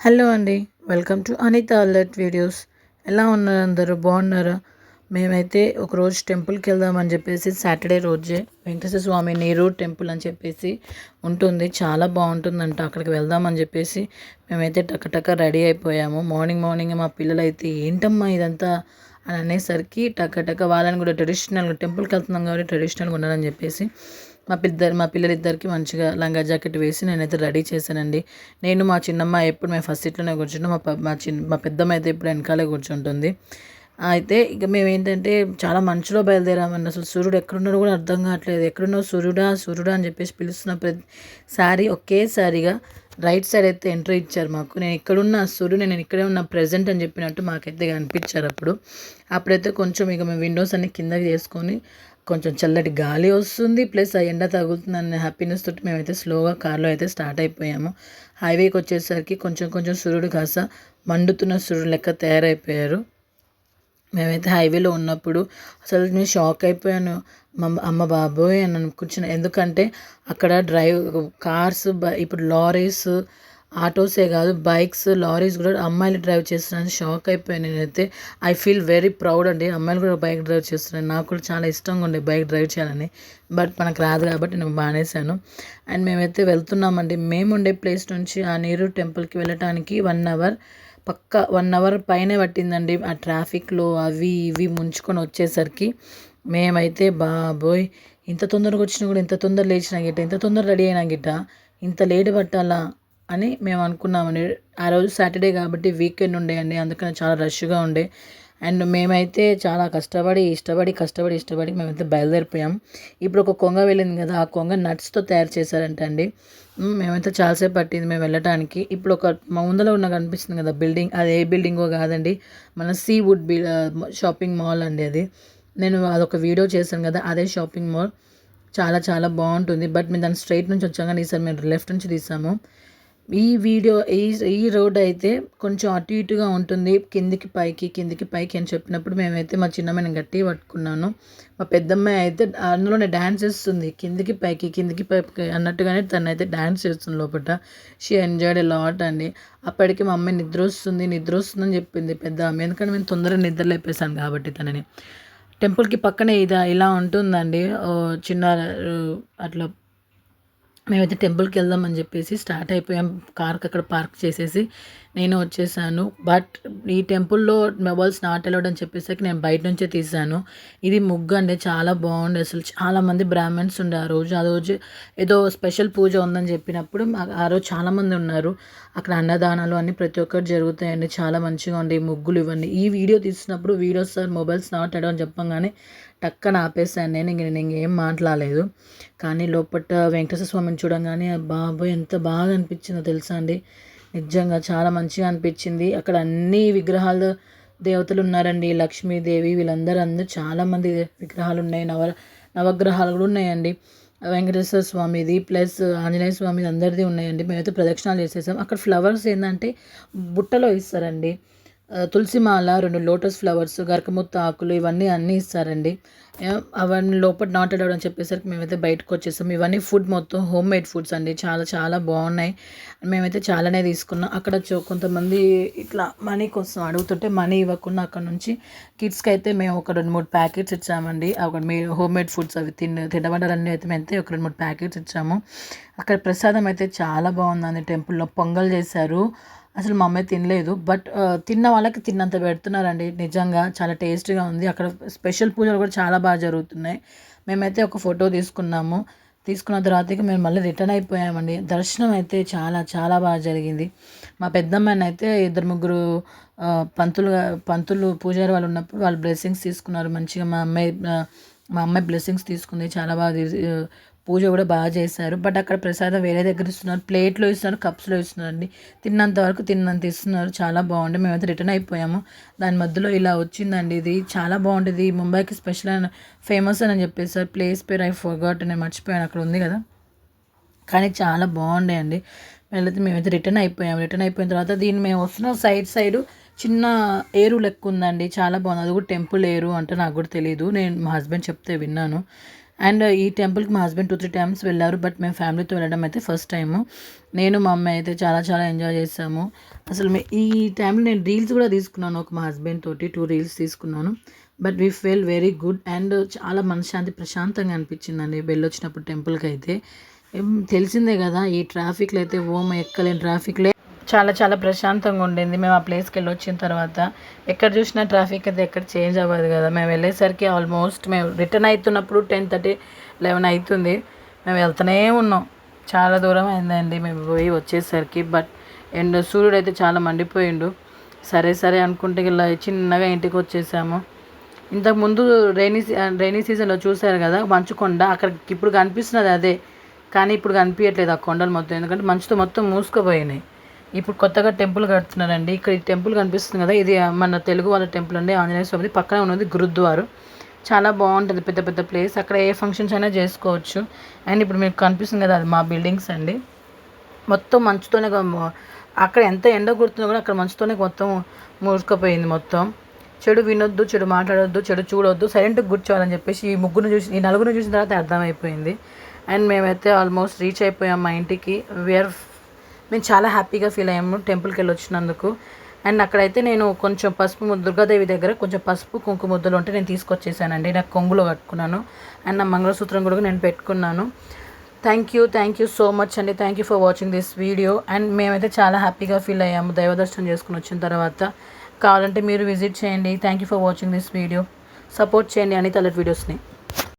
Hello అండి. Welcome to Anitha alert videos. ఎలా ఉన్నారు అందరూ? బాగున్నారా? మేమైతే ఒకరోజు టెంపుల్కి వెళ్దామని చెప్పేసి సాటర్డే రోజే వెంకటేశ్వర స్వామి నీరూర్ టెంపుల్ అని చెప్పేసి ఉంటుంది. చాలా బాగుంటుందంట. అక్కడికి వెళ్దామని చెప్పేసి మేమైతే టకటక రెడీ అయిపోయాము. మార్నింగ్ మా పిల్లలైతే ఏంటమ్మా ఇదంతా అని అనేసరికి టకటక వాళ్ళని కూడా ట్రెడిషనల్గా టెంపుల్కి వెళ్తున్నాం కాబట్టి ట్రెడిషనల్గా ఉండాలని చెప్పేసి మా పిల్లలిద్దరికి మంచిగా లంగా జాకెట్ వేసి నేనైతే రెడీ చేశానండి. నేను మా చిన్నమ్మ ఎప్పుడు మేము ఫస్ట్ సీట్లోనే కూర్చుంటాం. మా పెద్దమ్మ అయితే ఇప్పుడు వెనకాలే కూర్చుంటుంది. అయితే ఇక మేము ఏంటంటే చాలా మంచులో బయలుదేరామండి. అసలు సూర్యుడు ఎక్కడున్నాడో కూడా అర్థం కావట్లేదు. ఎక్కడున్నావు సూర్యుడా సూర్యుడా అని చెప్పేసి పిలుస్తున్న ప్రతిసారి ఒకేసారిగా రైట్ సైడ్ అయితే ఎంట్రీ ఇచ్చారు మాకు. నేను ఇక్కడున్న సూర్యుడు నేను ఇక్కడే ఉన్న ప్రెజెంట్ అని చెప్పినట్టు మాకైతే కనిపించారు అప్పుడైతే కొంచెం ఇక మేము విండోస్ అన్ని కిందకి చేసుకొని కొంచెం చల్లటి గాలి వస్తుంది, ప్లస్ ఆ ఎండ తగులుతుందన్న హ్యాపీనెస్ తోటి మేమైతే స్లోగా కార్లో అయితే స్టార్ట్ అయిపోయాము. హైవేకి వచ్చేసరికి కొంచెం సూర్యుడు కాస్త మండుతున్న సూర్యుడు లెక్క తయారైపోయారు. మేమైతే హైవేలో ఉన్నప్పుడు అసలు నేను షాక్ అయిపోయాను. అమ్మ బాబోయ్ అని అనుకుంటున్నాను. ఎందుకంటే అక్కడ కార్స్ ఇప్పుడు లారీస్ ఆటోసే కాదు, బైక్స్, లారీస్ కూడా అమ్మాయిలు డ్రైవ్ చేస్తున్నారని షాక్ అయిపోయాను నేనైతే. ఐ ఫీల్ వెరీ ప్రౌడ్ అండి. అమ్మాయిలు కూడా బైక్ డ్రైవ్ చేస్తున్నాను. నాకు కూడా చాలా ఇష్టంగా ఉండే బైక్ డ్రైవ్ చేయాలని. బట్ మనకు రాదు కాబట్టి నేను మానేశాను. అండ్ మేమైతే వెళ్తున్నామండి. మేము ఉండే ప్లేస్ నుంచి ఆ నీరూర్ టెంపుల్కి వెళ్ళటానికి 1 అవర్, పక్కా 1 అవర్ పైనే పట్టిందండి. ఆ ట్రాఫిక్లో అవి ఇవి ముంచుకొని వచ్చేసరికి మేమైతే బాబోయ్ ఇంత తొందరగా వచ్చినా కూడా, ఇంత తొందర లేచినా గిట్ట, ఇంత తొందర రెడీ అయినా గిట్ట ఇంత లేట్ పట్టాలా అని మేము అనుకున్నామండి. ఆ రోజు సాటర్డే కాబట్టి వీకెండ్ ఉండే అండి, అందుకని చాలా రష్గా ఉండే. అండ్ మేమైతే చాలా కష్టపడి మేమైతే బయలుదేరిపోయాం. ఇప్పుడు ఒక కొంగ వెళ్ళింది కదా, ఆ కొంగ నట్స్తో తయారు చేశారంట అండి. మేమైతే చాలాసేపు పట్టింది మేము వెళ్ళటానికి. ఇప్పుడు ఒక మా ముందర ఉన్న కనిపిస్తుంది కదా బిల్డింగ్, అది ఏ బిల్డింగో కాదండి, మన సీవుడ్ షాపింగ్ మాల్ అండి అది. నేను అదొక వీడియో చేశాను కదా, అదే షాపింగ్ మాల్. చాలా చాలా బాగుంటుంది. బట్ మేము దాన్ని స్ట్రైట్ నుంచి వచ్చాం కానీ ఈసారి మేము లెఫ్ట్ నుంచి తీసాము. ఈ వీడియో ఈ ఈ రోడ్ అయితే కొంచెం అటు ఇటుగా ఉంటుంది, కిందికి పైకి అని చెప్పినప్పుడు మేమైతే మా చిన్నమ్మని గట్టిగా పట్టుకున్నాను. మా పెద్దమ్మాయి అయితే అందులోనే డ్యాన్స్ చేస్తుంది, కిందికి పైకి అన్నట్టుగానే తనైతే డ్యాన్స్ చేస్తుంది లోపల. షీ ఎంజాయ్డ్ ఎ లాట్ అండి. అప్పటికి మా అమ్మాయి నిద్ర వస్తుందని చెప్పింది పెద్ద ఆమె, ఎందుకంటే మేము తొందరగా నిద్ర లేపేశాను కాబట్టి తనని. టెంపుల్కి పక్కనే ఇలా ఉంటుందండి చిన్న అట్లా. మేమైతే టెంపుల్కి వెళ్దామని చెప్పేసి స్టార్ట్ అయిపోయాం. కార్కి అక్కడ పార్క్ చేసేసి నేను వచ్చేసాను. బట్ ఈ టెంపుల్లో మొబైల్స్ నాట్ అలౌడ్ అని చెప్పేసరికి నేను బయట నుంచే తీసాను. ఇది ముగ్గు అండి, చాలా బాగుండే. అసలు చాలామంది బ్రాహ్మణ్స్ ఉండే ఆ రోజు ఏదో స్పెషల్ పూజ ఉందని చెప్పినప్పుడు ఆ రోజు చాలామంది ఉన్నారు. అక్కడ అన్నదానాలు అన్నీ ప్రతి ఒక్కటి జరుగుతాయండి. చాలా మంచిగా ఉండే ఈ ముగ్గులు ఇవన్నీ. ఈ వీడియో తీసినప్పుడు videos sir mobiles not allowed అని చెప్పగానే టక్కన ఆపేసాను నేను ఇంకేం మాట్లాడలేదు. కానీ లోపల వెంకటేశ్వర స్వామిని చూడంగానే బాబోయ్ ఎంత బాగా అనిపించిందో తెలుసా అండి. నిజంగా చాలా మంచిగా అనిపించింది. అక్కడ అన్ని విగ్రహాలు దేవతలు ఉన్నారండి. లక్ష్మీదేవి వీళ్ళందరూ చాలామంది విగ్రహాలు ఉన్నాయి. నవగ్రహాలు కూడా ఉన్నాయండి. వెంకటేశ్వర స్వామిది ప్లస్ ఆంజనేయ స్వామిది అందరిది ఉన్నాయండి. మేమైతే ప్రదక్షిణాలు చేసేసాం. అక్కడ ఫ్లవర్స్ ఏంటంటే బుట్టలో ఇస్తారండి. తులసి మాల, 2 లోటస్ ఫ్లవర్స్, గరకముత్త ఆకులు ఇవన్నీ అన్నీ ఇస్తారండి. అవన్నీ లోపల నాట్ అలౌడ్ అని చెప్పేసరికి మేమైతే బయటకు వచ్చేసాం. ఇవన్నీ ఫుడ్ మొత్తం హోమ్ మేడ్ ఫుడ్స్ అండి. చాలా చాలా బాగున్నాయి. మేమైతే చాలానే తీసుకున్నాం. అక్కడ కొంతమంది ఇట్లా మనీ కోసం అడుగుతుంటే మనీ ఇవ్వకుండా అక్కడ నుంచి కిడ్స్కి అయితే మేము ఒక 2-3 ప్యాకెట్స్ ఇచ్చామండి. అక్కడ హోమ్ మేడ్ ఫుడ్స్ అవి తినబడాలన్నీ అయితే మేము ఒక 2-3 ప్యాకెట్స్ ఇచ్చాము. అక్కడ ప్రసాదం అయితే చాలా బాగుందండి. టెంపుల్లో పొంగల్ చేశారు. అసలు మా అమ్మాయి తినలేదు. బట్ తిన్న వాళ్ళకి తిన్నంత పెడుతున్నారండి. నిజంగా చాలా టేస్టీగా ఉంది. అక్కడ స్పెషల్ పూజలు కూడా చాలా బాగా జరుగుతున్నాయి. మేమైతే ఒక ఫోటో తీసుకున్నాము. తీసుకున్న తర్వాత మేము మళ్ళీ రిటర్న్ అయిపోయామండి. దర్శనం అయితే చాలా చాలా బాగా జరిగింది. మా పెద్దమ్మాయిని అయితే 2-3 పంతులు పూజారి వాళ్ళు ఉన్నప్పుడు వాళ్ళు బ్లెస్సింగ్స్ తీసుకున్నారు. మంచిగా మా అమ్మాయి బ్లెస్సింగ్స్ తీసుకుంది. చాలా బాగా పూజ కూడా బాగా చేశారు. బట్ అక్కడ ప్రసాదం వేరే దగ్గర ఇస్తున్నారు, ప్లేట్లో ఇస్తున్నారు, కప్స్లో ఇస్తున్నారండి. తిన్నంత వరకు తిన్నంత ఇస్తున్నారు. చాలా బాగుంది. మేమైతే రిటర్న్ అయిపోయాము. దాని మధ్యలో ఇలా వచ్చిందండి. ఇది చాలా బాగుంటుంది. ముంబైకి స్పెషల్ అండ్ ఫేమస్ అని చెప్పేసి ప్లేస్ పేరు ఐ ఫర్గాట్, నేను మర్చిపోయాను. అక్కడ ఉంది కదా, కానీ చాలా బాగుండే. మేమైతే రిటర్న్ అయిపోయాము. రిటర్న్ అయిపోయిన తర్వాత దీన్ని మేము వస్తున్నాం సైడు చిన్న ఏరు లెక్క ఉందండి. చాలా బాగుంది. అది కూడా టెంపుల్ ఏరు అంటే నాకు కూడా తెలియదు. నేను మా హస్బెండ్ చెప్తే విన్నాను. అండ్ ఈ టెంపుల్కి మా హస్బెండ్ 2-3 టైమ్స్ వెళ్ళారు. బట్ మేము ఫ్యామిలీతో వెళ్ళడం అయితే ఫస్ట్ టైము. నేను మా అమ్మాయి అయితే చాలా చాలా ఎంజాయ్ చేసాము. అసలు ఈ టైంలో నేను రీల్స్ కూడా తీసుకున్నాను. ఒక మా హస్బెండ్ తోటి 2 రీల్స్ తీసుకున్నాను. But we feel very good and చాలా మనశ్శాంతి ప్రశాంతంగా అనిపించిందండి వెళ్ళొచ్చినప్పుడు టెంపుల్కి అయితే. తెలిసిందే కదా ఈ ట్రాఫిక్లో అయితే ఎక్కలేని ట్రాఫిక్లే. చాలా చాలా ప్రశాంతంగా ఉండింది. మేము ఆ ప్లేస్కి వెళ్ళి వచ్చిన తర్వాత ఎక్కడ చూసినా ట్రాఫిక్ అయితే ఎక్కడ చేంజ్ అవ్వదు కదా. మేము వెళ్ళేసరికి ఆల్మోస్ట్ మేము రిటర్న్ అవుతున్నప్పుడు 10:30, 11 అవుతుంది. మేము వెళ్తూనే ఉన్నాం. చాలా దూరం అయిందండి మేము పోయి వచ్చేసరికి. బట్ అండ్ సూర్యుడు అయితే చాలా మండిపోయిండు. సరే సరే అనుకుంటే ఇలా చిన్నగా ఇంటికి వచ్చేసాము. ఇంతకుముందు రైనీ సీజన్లో చూసారు కదా మంచుకొండ, అక్కడ ఇప్పుడు కనిపిస్తున్నది అదే. కానీ ఇప్పుడు కనిపించట్లేదు ఆ కొండలు మొత్తం, ఎందుకంటే మంచుతో మొత్తం మూసుకుపోయినాయి. ఇప్పుడు కొత్తగా టెంపుల్ కడుతున్నారండి. ఇక్కడ ఈ టెంపుల్ కనిపిస్తుంది కదా, ఇది మన తెలుగు వాళ్ళ టెంపుల్ అండి, ఆంజనేయ స్వామి. పక్కన ఉన్నది గురుద్వారు. చాలా బాగుంటుంది, పెద్ద పెద్ద ప్లేస్. అక్కడ ఏ ఫంక్షన్స్ అయినా చేసుకోవచ్చు. అండ్ ఇప్పుడు మీకు కనిపిస్తుంది కదా, అది మా బిల్డింగ్స్ అండి. మొత్తం మంచుతోనే, అక్కడ ఎంత ఎండ కొడుతుందో కూడా అక్కడ మంచుతోనే మొత్తం మూసుకుపోయింది మొత్తం. చెడు వినొద్దు, చెడు మాట్లాడొద్దు, చెడు చూడొద్దు, సైలెంట్గా కూర్చోవాలని చెప్పేసి ఈ నలుగురిని చూసిన తర్వాత అర్థమైపోయింది. అండ్ మేమైతే ఆల్మోస్ట్ రీచ్ అయిపోయాం మా ఇంటికి. మేము చాలా హ్యాపీగా ఫీల్ అయ్యాము టెంపుల్కి వెళ్ళి వచ్చినందుకు. అండ్ అక్కడైతే నేను కొంచెం పసుపు, దుర్గాదేవి దగ్గర కొంచెం పసుపు కుంకుమ ముద్దలు ఉంటే నేను తీసుకొచ్చేసానండి. నాకు కొంగులో కట్టుకున్నాను. అండ్ నా మంగళసూత్రం కూడా నేను పెట్టుకున్నాను. థ్యాంక్ యూ సో మచ్ అండి. Thank you for watching this video. And మేమైతే చాలా హ్యాపీగా ఫీల్ అయ్యాము దైవ దర్శనం చేసుకుని వచ్చిన తర్వాత. కావాలంటే మీరు విజిట్ చేయండి. Thank you for watching this video. Support చేయండి అనిత అలర్ట్ వీడియోస్ని.